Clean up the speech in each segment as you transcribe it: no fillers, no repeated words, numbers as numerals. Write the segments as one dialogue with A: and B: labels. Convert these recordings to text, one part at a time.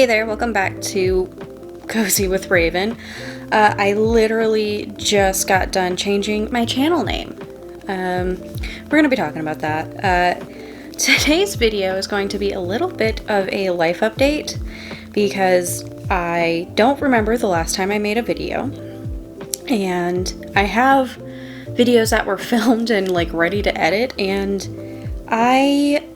A: Hey there, welcome back to Cozy with Raven. I literally just got done changing my channel name. We're going to be talking about that. Today's video is going to be a little bit of a life update because I don't remember the last time I made a video. And I have videos that were filmed and like ready to edit, and I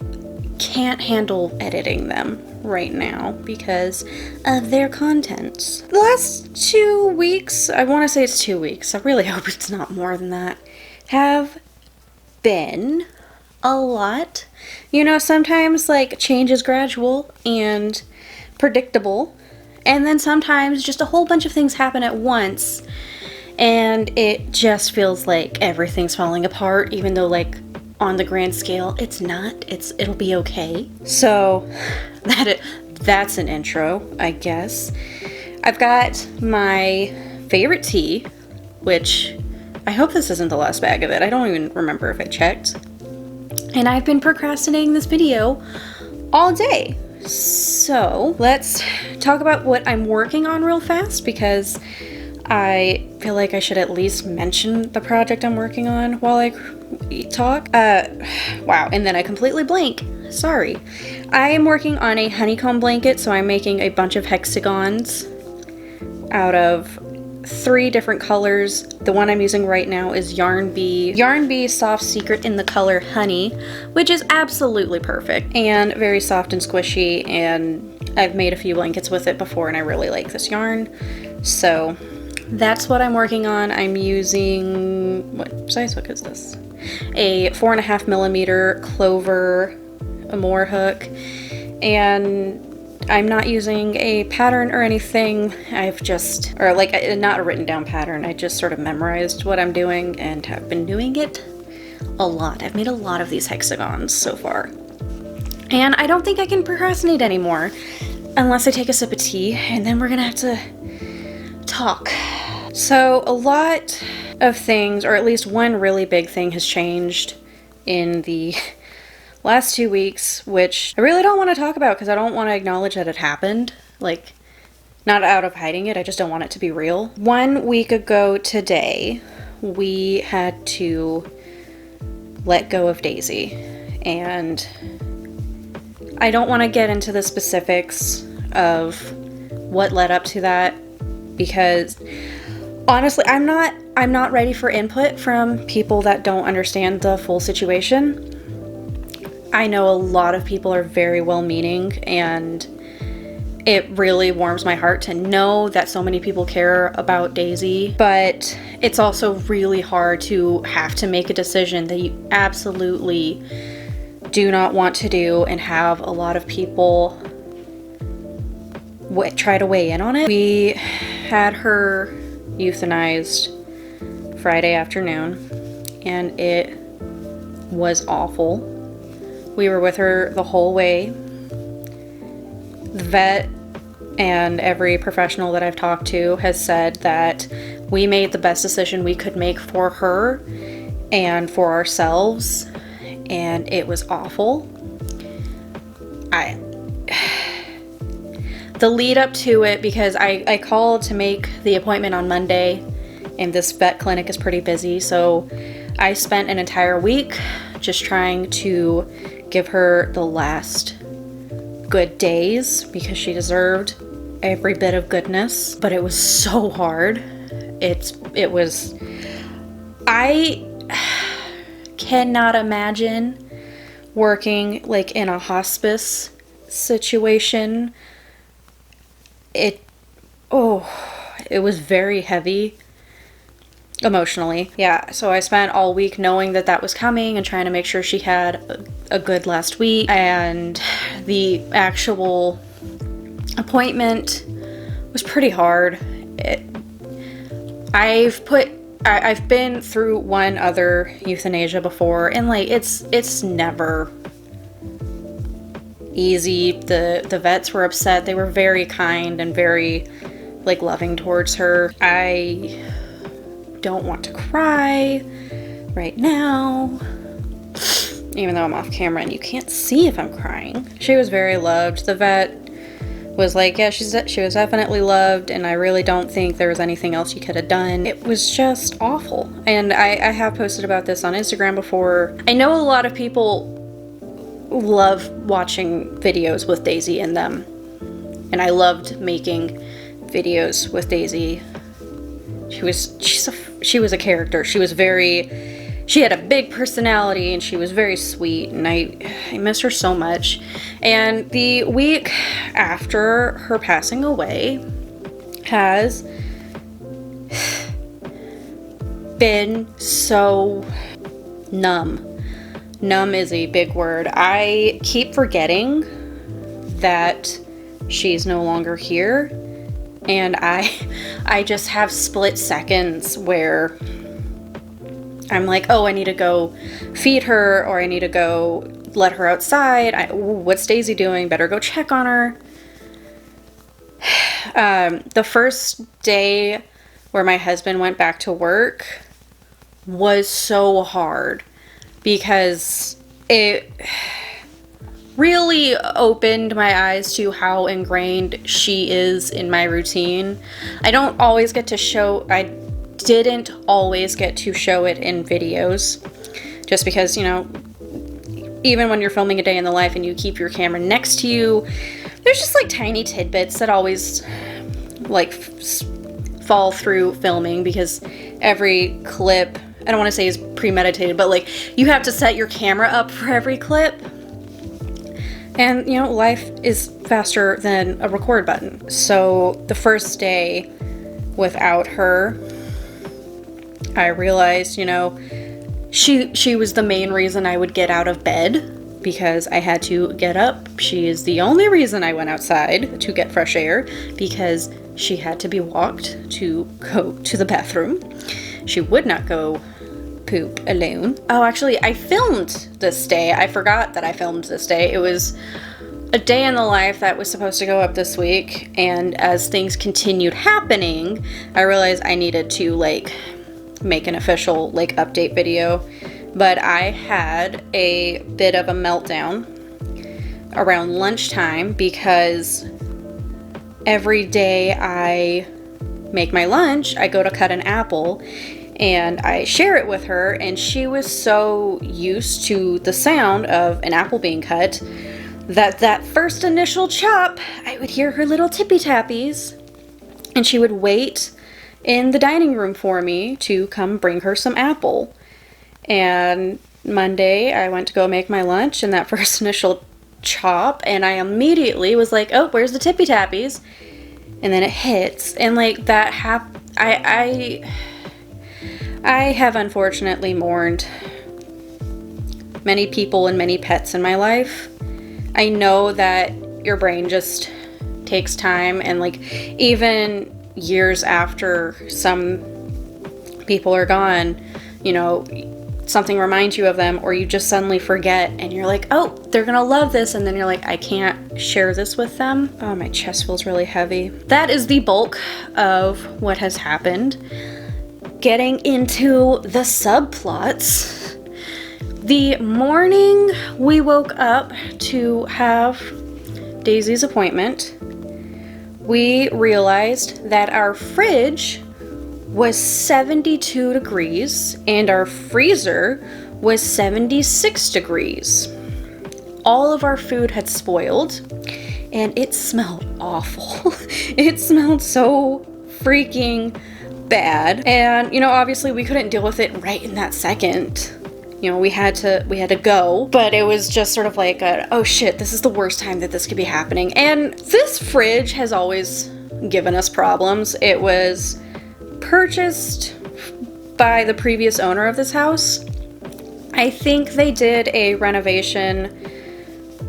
A: can't handle editing them right now because of their contents. The last 2 weeks, I want to say it's 2 weeks, I really hope it's not more than that, have been a lot. You know, sometimes like change is gradual and predictable, and then sometimes just a whole bunch of things happen at once and it just feels like everything's falling apart, even though like on the grand scale it's not. It'll be okay. So that's an intro, I guess. I've got my favorite tea, which I hope this isn't the last bag of it. I don't even remember if I checked. And I've been procrastinating this video all day. So let's talk about what I'm working on real fast, because I feel like I should at least mention the project I'm working on while I talk. Wow, and then I completely blank. Sorry. I am working on a honeycomb blanket, so I'm making a bunch of hexagons out of 3 different colors. The one I'm using right now is Yarn Bee Soft Secret in the color Honey, which is absolutely perfect and very soft and squishy, and I've made a few blankets with it before and I really like this yarn. So that's what I'm working on. I'm using, what size hook is this? A 4.5mm Clover Amore hook, and I'm not using a pattern or anything. I've just, or like not a written down pattern, I just sort of memorized what I'm doing and have been doing it a lot. I've made a lot of these hexagons so far. And I don't think I can procrastinate anymore unless I take a sip of tea, and then we're gonna have to talk. So a lot of things, or at least one really big thing, has changed in the last 2 weeks, which I really don't want to talk about because I don't want to acknowledge that it happened. Like, not out of hiding it, I just don't want it to be real. 1 week ago today, we had to let go of Daisy, and I don't want to get into the specifics of what led up to that, because honestly, I'm not ready for input from people that don't understand the full situation. I know a lot of people are very well-meaning, and it really warms my heart to know that so many people care about Daisy, but it's also really hard to have to make a decision that you absolutely do not want to do and have a lot of people try to weigh in on it. We had her euthanized Friday afternoon, and it was awful. We were with her the whole way. The vet and every professional that I've talked to has said that we made the best decision we could make for her and for ourselves, and it was awful. The lead up to it, because I called to make the appointment on Monday, and this vet clinic is pretty busy, so I spent an entire week just trying to give her the last good days because she deserved every bit of goodness, but it was so hard. I cannot imagine working like in a hospice situation. It was very heavy emotionally. Yeah, so I spent all week knowing that that was coming and trying to make sure she had a good last week, and the actual appointment was pretty hard. I've been through one other euthanasia before, and like it's never easy. The vets were upset. They were very kind and very like loving towards her. I don't want to cry right now, even though I'm off camera and you can't see if I'm crying. She was very loved. The vet was like, yeah, she was definitely loved, and I really don't think there was anything else you could have done. It was just awful. And I have posted about this on Instagram before. I know a lot of people love watching videos with Daisy in them, and I loved making videos with Daisy. She was a character. She had a big personality, and she was very sweet, and I miss her so much. And the week after her passing away has been so numb. Numb is a big word. I keep forgetting that she's no longer here, and I just have split seconds where I'm like, oh, I need to go feed her, or I need to go let her outside. What's Daisy doing? Better go check on her. The first day where my husband went back to work was so hard because it really opened my eyes to how ingrained she is in my routine. I didn't always get to show it in videos, just because, you know, even when you're filming a day in the life and you keep your camera next to you, there's just like tiny tidbits that always like fall through filming, because every clip, I don't want to say is premeditated, but like you have to set your camera up for every clip. And, you know, life is faster than a record button. So the first day without her, I realized, you know, she was the main reason I would get out of bed, because I had to get up. She is the only reason I went outside to get fresh air, because she had to be walked to go to the bathroom. She would not go poop alone. Oh, actually, I filmed this day. I forgot that I filmed this day. It was a day in the life that was supposed to go up this week, and as things continued happening, I realized I needed to like make an official like update video. But I had a bit of a meltdown around lunchtime, because every day I make my lunch, I go to cut an apple and I share it with her, and she was so used to the sound of an apple being cut that first initial chop, I would hear her little tippy tappies, and she would wait in the dining room for me to come bring her some apple. And Monday I went to go make my lunch, and that first initial chop, and I immediately was like, oh, where's the tippy tappies? And then it hits, and like that I have unfortunately mourned many people and many pets in my life. I know that your brain just takes time, and like even years after some people are gone, you know, something reminds you of them, or you just suddenly forget, and you're like, oh, they're gonna love this, and then you're like, I can't share this with them. Oh, my chest feels really heavy. That is the bulk of what has happened. Getting into the subplots. The morning we woke up to have Daisy's appointment, we realized that our fridge was 72 degrees and our freezer was 76 degrees. All of our food had spoiled, and it smelled awful. It smelled so freaking bad. And, you know, obviously we couldn't deal with it right in that second. You know, we had to go, but it was just sort of like oh shit, this is the worst time that this could be happening. And this fridge has always given us problems. It was purchased by the previous owner of this house. I think they did a renovation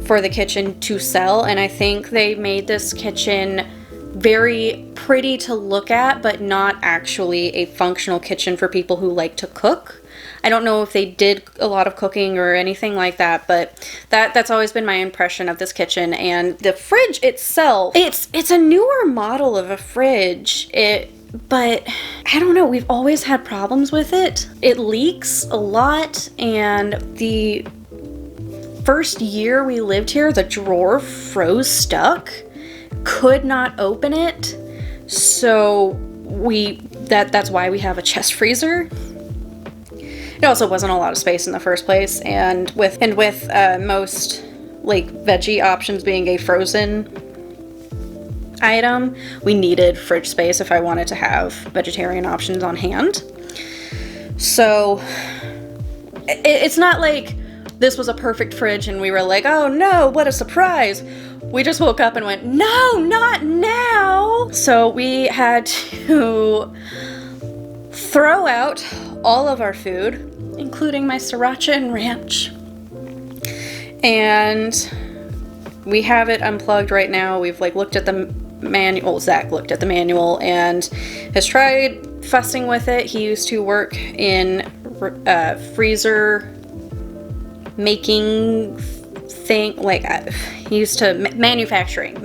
A: for the kitchen to sell, and I think they made this kitchen very pretty to look at, but not actually a functional kitchen for people who like to cook. I don't know if they did a lot of cooking or anything like that, but that's always been my impression of this kitchen. And the fridge itself, it's a newer model of a fridge. But I don't know, we've always had problems with it. It leaks a lot, and the first year we lived here, the drawer froze stuck could not open it, so that's why we have a chest freezer. It also wasn't a lot of space in the first place, and with most like veggie options being a frozen item, we needed fridge space if I wanted to have vegetarian options on hand. So it's not like this was a perfect fridge and we were like, oh no, what a surprise. We just woke up and went, no, not now. So we had to throw out all of our food, including my sriracha and ranch. And we have it unplugged right now. We've like looked at the manual. Zach looked at the manual and has tried fussing with it. He used to work in freezer making thing, like he used to manufacturing.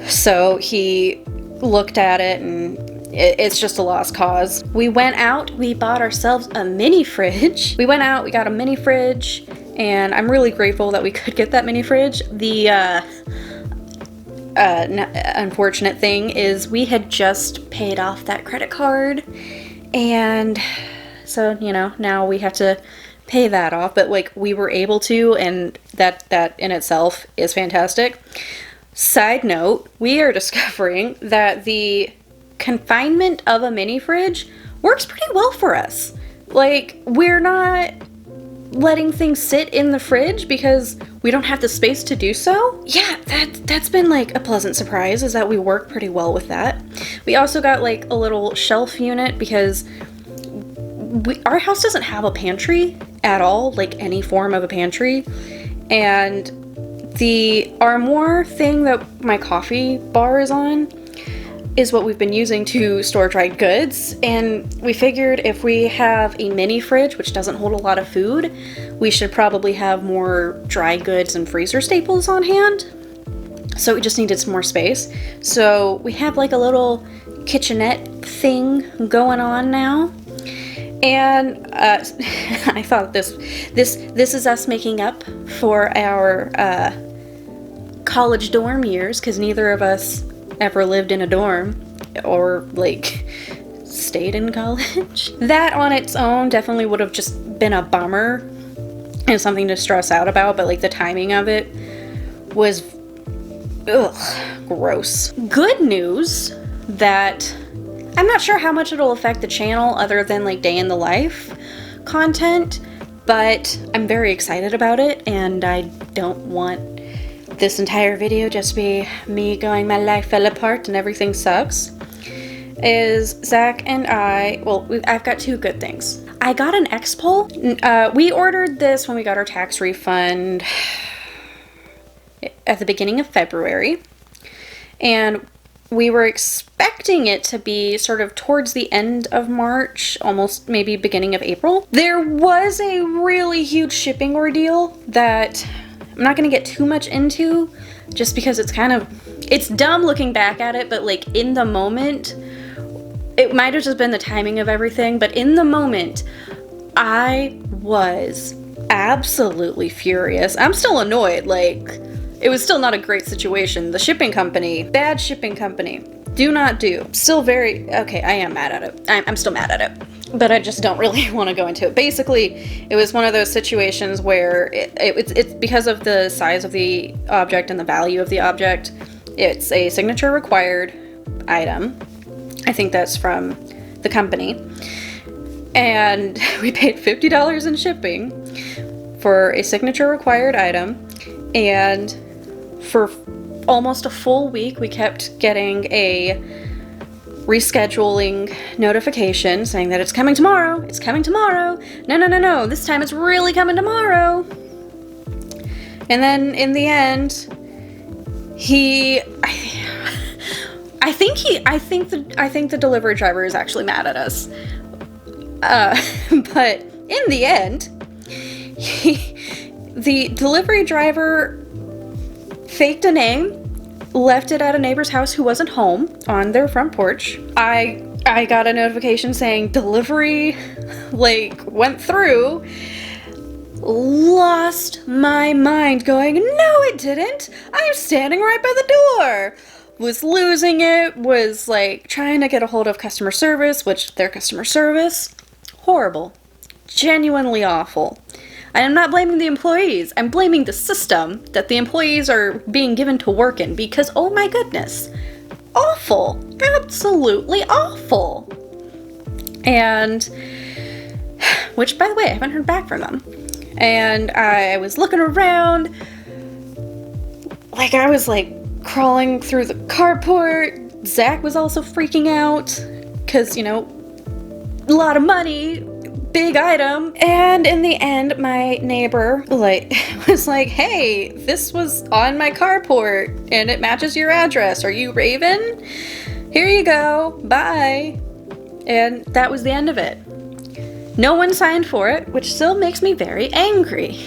A: So he looked at it and it's just a lost cause. We went out, we bought ourselves a mini fridge. We went out, we got a mini fridge, and I'm really grateful that we could get that mini fridge. The unfortunate thing is we had just paid off that credit card, and so, you know, now we have to pay that off, but like we were able to, and that in itself is fantastic. Side note, we are discovering that the confinement of a mini fridge works pretty well for us. Like, we're not letting things sit in the fridge because we don't have the space to do so. Yeah, that's been like a pleasant surprise, is that we work pretty well with that. We also got like a little shelf unit because our house doesn't have a pantry at all, like any form of a pantry, and the armoire thing that my coffee bar is on is what we've been using to store dried goods, and we figured if we have a mini fridge, which doesn't hold a lot of food, we should probably have more dry goods and freezer staples on hand. So we just needed some more space. So we have like a little kitchenette thing going on now. And I thought this is us making up for our college dorm years, because neither of us ever lived in a dorm or like stayed in college. That on its own definitely would have just been a bummer and something to stress out about, but like the timing of it was gross. Good news that I'm not sure how much it'll affect the channel other than like day in the life content, but I'm very excited about it, and I don't want this entire video just be me going, my life fell apart and everything sucks. Is Zach and I've got two good things. I got an X-Pole. We ordered this when we got our tax refund at the beginning of February, and we were expecting it to be sort of towards the end of March, almost maybe beginning of April. There was a really huge shipping ordeal that I'm not going to get too much into, just because it's dumb looking back at it, but like in the moment, it might have just been the timing of everything, but in the moment, I was absolutely furious. I'm still annoyed, like, it was still not a great situation. The shipping company, bad shipping company, do not do. Still very, okay, I am mad at it. I'm still mad at it, but I just don't really want to go into it. Basically, it was one of those situations where it's because of the size of the object and the value of the object. It's a signature required item. I think that's from the company. And we paid $50 in shipping for a signature required item, and for almost a full week we kept getting a rescheduling notification saying that it's coming tomorrow, it's coming tomorrow, no, this time it's really coming tomorrow. And then in the end, I think the delivery driver is actually mad at us. But in the end, the delivery driver faked a name, left it at a neighbor's house who wasn't home on their front porch. I got a notification saying delivery, like, went through. lost my mind going, no it didn't, I'm standing right by the door. Was losing it, was like trying to get a hold of customer service, which their customer service, horrible. Genuinely awful. And I'm not blaming the employees, I'm blaming the system that the employees are being given to work in because, oh my goodness, awful. Absolutely awful. And, which by the way, I haven't heard back from them. And I was looking around, like I was like crawling through the carport. Zach was also freaking out because, you know, a lot of money, big item. And in the end, my neighbor was like, hey, this was on my carport and it matches your address. Are you Raven? Here you go. Bye. And that was the end of it. No one signed for it, which still makes me very angry.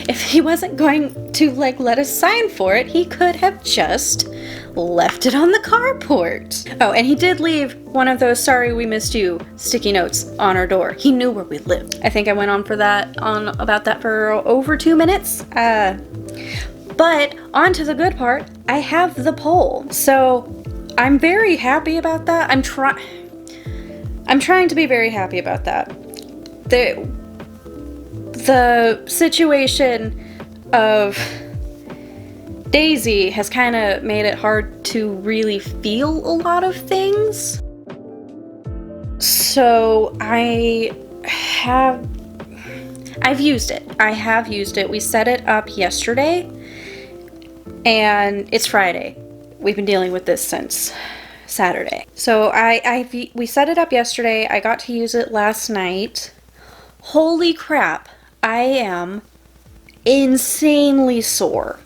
A: If he wasn't going to like let us sign for it, he could have just left it on the carport. Oh, and he did leave one of those sorry we missed you sticky notes on our door. He knew where we lived. I think I went on about that for over 2 minutes. But on to the good part, I have the poll. So I'm very happy about that. I'm trying to be very happy about that. The situation of Daisy has kind of made it hard to really feel a lot of things. So I've used it. I have used it. We set it up yesterday and it's Friday. We've been dealing with this since Saturday. So we set it up yesterday. I got to use it last night. Holy crap. I am insanely sore.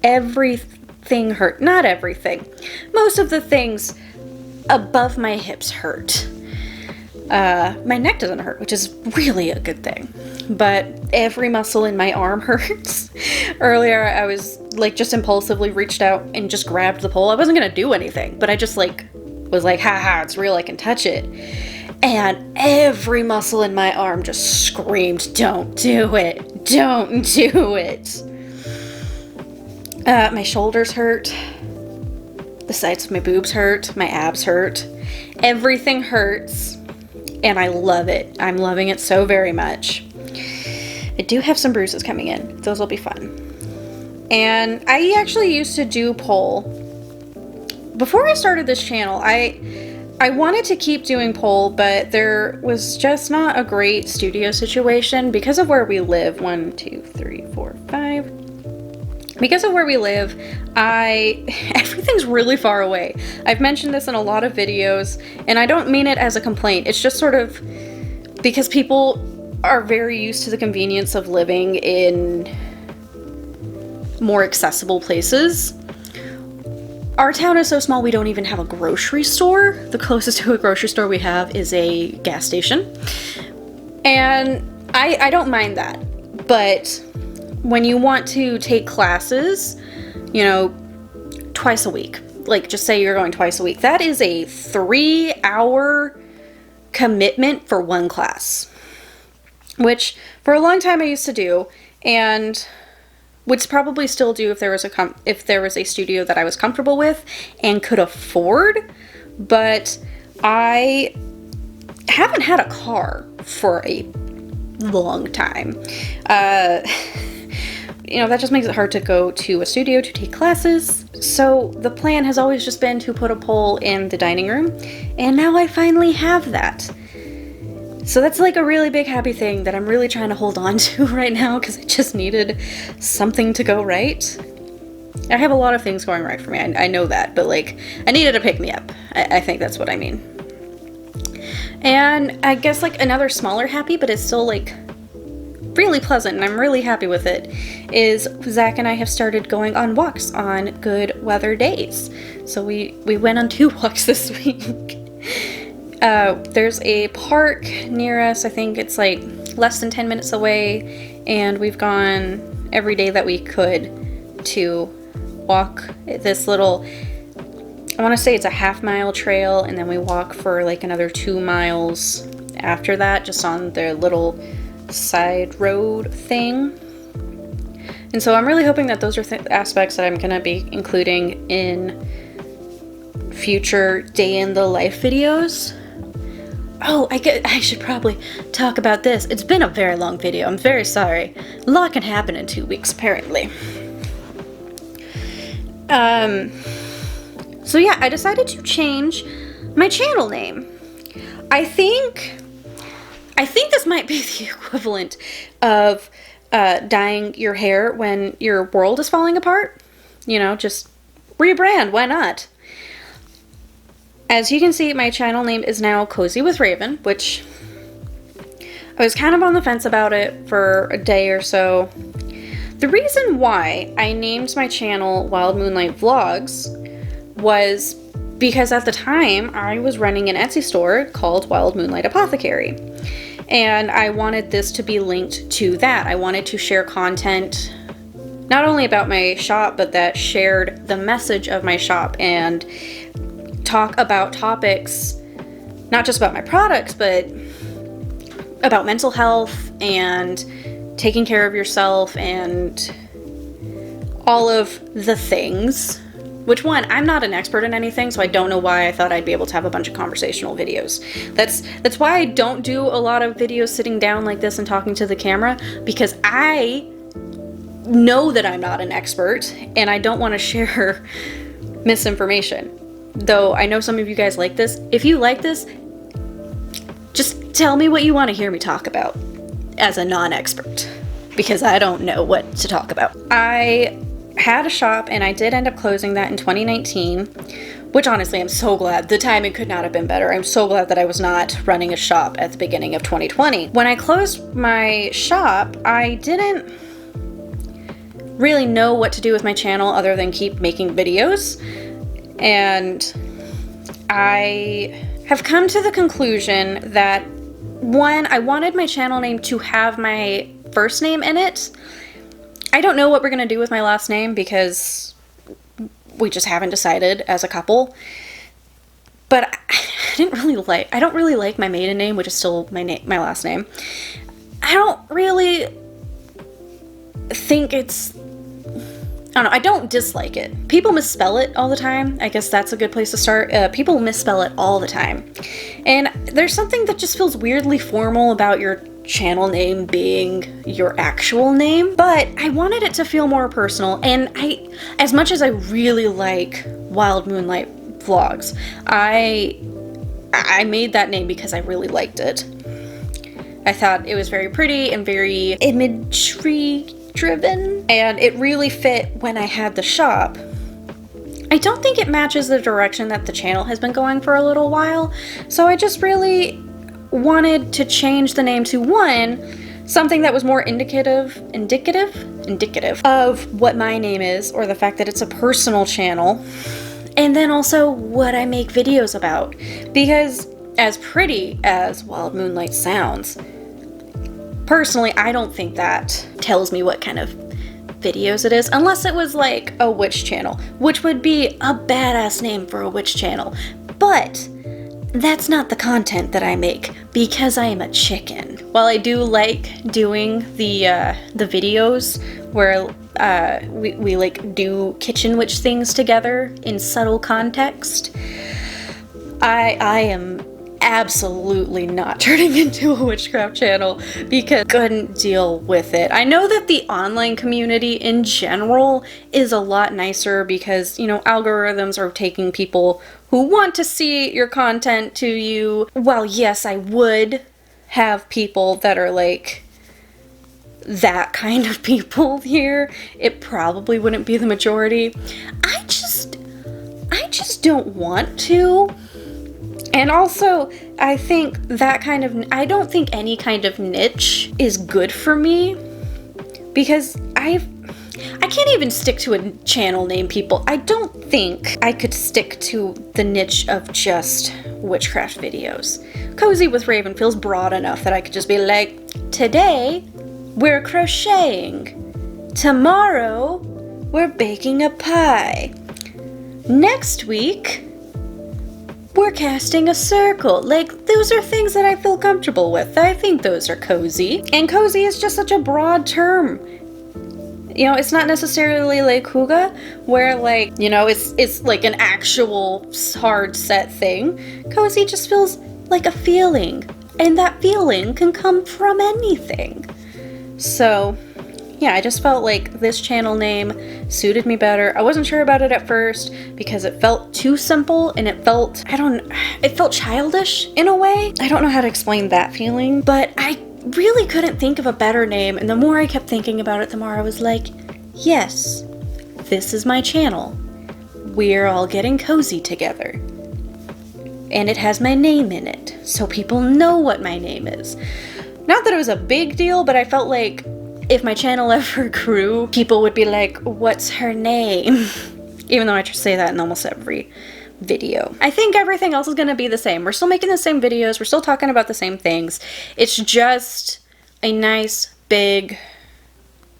A: Everything hurt. Not everything. Most of the things above my hips hurt. My neck doesn't hurt, which is really a good thing. But every muscle in my arm hurts. Earlier, I was like just impulsively reached out and just grabbed the pole. I wasn't gonna do anything, but I just like was like, haha, it's real, I can touch it. And every muscle in my arm just screamed, don't do it, don't do it. My shoulders hurt. The sides of my boobs hurt. My abs hurt. Everything hurts. And I love it. I'm loving it so very much. I do have some bruises coming in. Those will be fun. And I actually used to do pole. Before I started this channel, I wanted to keep doing pole, but there was just not a great studio situation because of where we live. 1, 2, 3, 4, 5. Because of where we live, everything's really far away. I've mentioned this in a lot of videos, and I don't mean it as a complaint. It's just sort of because people are very used to the convenience of living in more accessible places. Our town is so small we don't even have a grocery store. The closest to a grocery store we have is a gas station. And I don't mind that. But when you want to take classes, you know, twice a week, like just say you're going twice a week, that is a 3-hour commitment for one class, which for a long time I used to do and would probably still do if there was a studio that I was comfortable with and could afford, but I haven't had a car for a long time. You know, that just makes it hard to go to a studio to take classes. So the plan has always just been to put a pole in the dining room, and now I finally have that. So that's like a really big happy thing that I'm really trying to hold on to right now because I just needed something to go right. I have a lot of things going right for me, I know that, but like I needed to pick me up. I think that's what I mean. And I guess like another smaller happy, but it's still like really pleasant and I'm really happy with it, is Zach and I have started going on walks on good weather days. So we went on 2 walks this week. There's a park near us. I think it's like less than 10 minutes away, and we've gone every day that we could to walk this little, I want to say it's a half-mile trail, and then we walk for like another 2 miles after that, just on their little side road thing. And so I'm really hoping that those are aspects that I'm gonna be including in future day in the life videos. Oh, I should probably talk about this. It's been a very long video. I'm very sorry. A lot can happen in 2 weeks, apparently. So yeah, I decided to change my channel name. I think this might be the equivalent of dyeing your hair when your world is falling apart. You know, just rebrand, why not? As you can see, my channel name is now Cozy with Raven, which I was kind of on the fence about it for a day or so. The reason why I named my channel Wild Moonlight Vlogs was because at the time I was running an Etsy store called Wild Moonlight Apothecary. And I wanted this to be linked to that. I wanted to share content not only about my shop, but that shared the message of my shop and talk about topics, not just about my products, but about mental health and taking care of yourself and all of the things. Which one, I'm not an expert in anything, so I don't know why I thought I'd be able to have a bunch of conversational videos. That's why I don't do a lot of videos sitting down like this and talking to the camera, because I know that I'm not an expert and I don't want to share misinformation. Though I know some of you guys like this. If you like this, just tell me what you want to hear me talk about as a non-expert, because I don't know what to talk about. I had a shop and I did end up closing that in 2019, which honestly I'm so glad. The timing could not have been better. I'm so glad that I was not running a shop at the beginning of 2020. When I closed my shop, I didn't really know what to do with my channel other than keep making videos. And I have come to the conclusion that, one, I wanted my channel name to have my first name in it. I don't know what we're going to do with my last name because we just haven't decided as a couple. But I don't really like my maiden name, which is still my last name. I don't really think it's, I don't know, I don't dislike it. People misspell it all the time. I guess that's a good place to start. People misspell it all the time. And there's something that just feels weirdly formal about your channel name being your actual name. But I wanted it to feel more personal. And as much as I really like Wild Moonlight Vlogs, I made that name because I really liked it. I thought it was very pretty and very imagery driven, and it really fit when I had the shop. I don't think it matches the direction that the channel has been going for a little while, so I just really wanted to change the name to, one, something that was more indicative of what my name is, or the fact that it's a personal channel, and then also what I make videos about. Because as pretty as Wild Moonlight sounds, personally, I don't think that tells me what kind of videos it is, unless it was like a witch channel, which would be a badass name for a witch channel. But that's not the content that I make, because I am a chicken. While I do like doing the videos where we like do kitchen witch things together in subtle context, I am absolutely not turning into a witchcraft channel because I couldn't deal with it. I know that the online community in general is a lot nicer because, you know, algorithms are taking people who want to see your content to you. While yes, I would have people that are like that kind of people here, it probably wouldn't be the majority. I just don't want to. And also, I think I don't think any kind of niche is good for me, because I can't even stick to a channel name, people. I don't think I could stick to the niche of just witchcraft videos. Cozy with Raven feels broad enough that I could just be like, today we're crocheting. Tomorrow we're baking a pie. Next week we're casting a circle. Like, those are things that I feel comfortable with. I think those are cozy. And cozy is just such a broad term. You know, it's not necessarily like hygge, where like, you know, it's like an actual hard set thing. Cozy just feels like a feeling, and that feeling can come from anything. So, yeah, I just felt like this channel name suited me better. I wasn't sure about it at first because it felt too simple and it felt, it felt childish in a way. I don't know how to explain that feeling, but I really couldn't think of a better name, and the more I kept thinking about it, the more I was like, yes, this is my channel. We're all getting cozy together. And it has my name in it, so people know what my name is. Not that it was a big deal, but I felt like if my channel ever grew, people would be like, what's her name? Even though I just say that in almost every video. I think everything else is gonna be the same. We're still making the same videos, we're still talking about the same things. It's just a nice big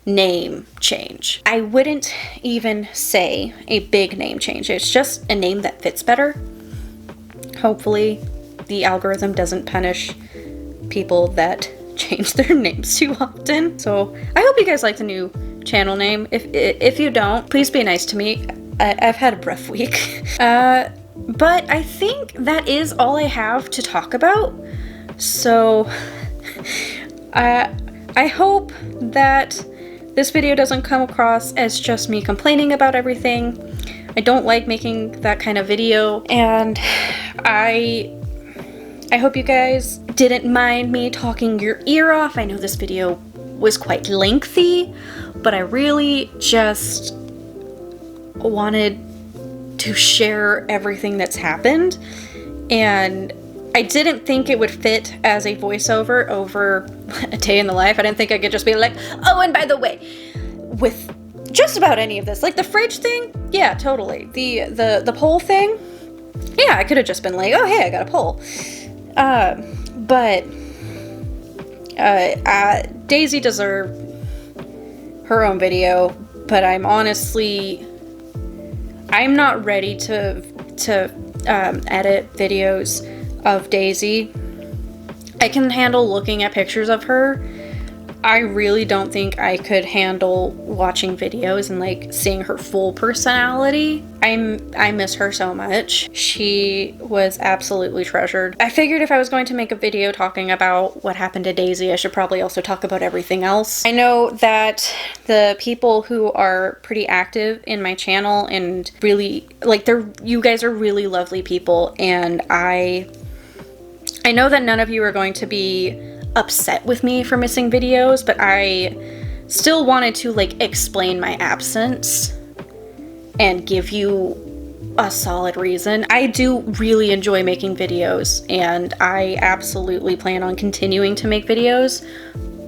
A: name change. I wouldn't even say a big name change. It's just a name that fits better. Hopefully the algorithm doesn't punish people that change their names too often. So I hope you guys like the new channel name. If you don't, please be nice to me. I've had a rough week. But I think that is all I have to talk about. So I hope that this video doesn't come across as just me complaining about everything. I don't like making that kind of video, and I hope you guys didn't mind me talking your ear off. I know this video was quite lengthy, but I really just wanted to share everything that's happened, and I didn't think it would fit as a voiceover over a day in the life. I didn't think I could just be like, oh, and by the way, with just about any of this, like the fridge thing, yeah, totally. The poll thing, yeah, I could have just been like, oh, hey, I got a poll. But Daisy deserved her own video, but I'm not ready to edit videos of Daisy. I can handle looking at pictures of her. I really don't think I could handle watching videos and like seeing her full personality. I miss her so much. She was absolutely treasured. I figured if I was going to make a video talking about what happened to Daisy, I should probably also talk about everything else. I know that the people who are pretty active in my channel and really like you guys are really lovely people, and I know that none of you are going to be upset with me for missing videos, but I still wanted to like explain my absence and give you a solid reason. I do really enjoy making videos, and I absolutely plan on continuing to make videos,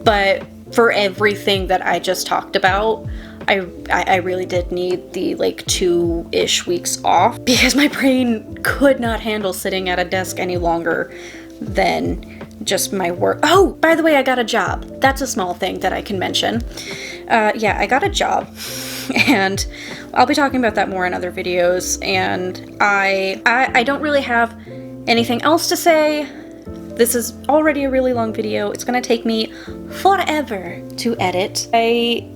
A: but for everything that I just talked about, I really did need the like 2-ish weeks off because my brain could not handle sitting at a desk any longer than just my work. Oh, by the way, I got a job. That's a small thing that I can mention. Yeah, I got a job, and I'll be talking about that more in other videos, and I don't really have anything else to say. This is already a really long video. It's gonna take me forever to edit. I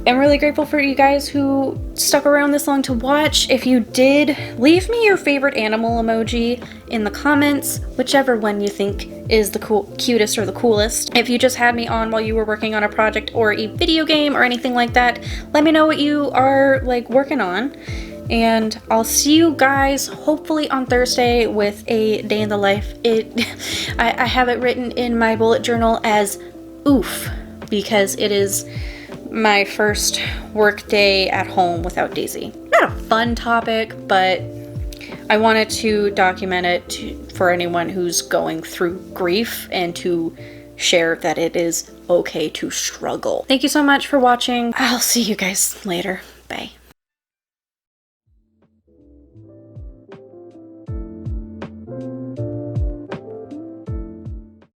A: am really grateful for you guys who stuck around this long to watch. If you did, leave me your favorite animal emoji in the comments, whichever one you think is the cutest or the coolest. If you just had me on while you were working on a project or a video game or anything like that, let me know what you are like working on. And I'll see you guys hopefully on Thursday with a day in the life. I have it written in my bullet journal as oof, because it is my first work day at home without Daisy. Not a fun topic, but I wanted to document it for anyone who's going through grief and to share that it is okay to struggle. Thank you so much for watching. I'll see you guys later. Bye.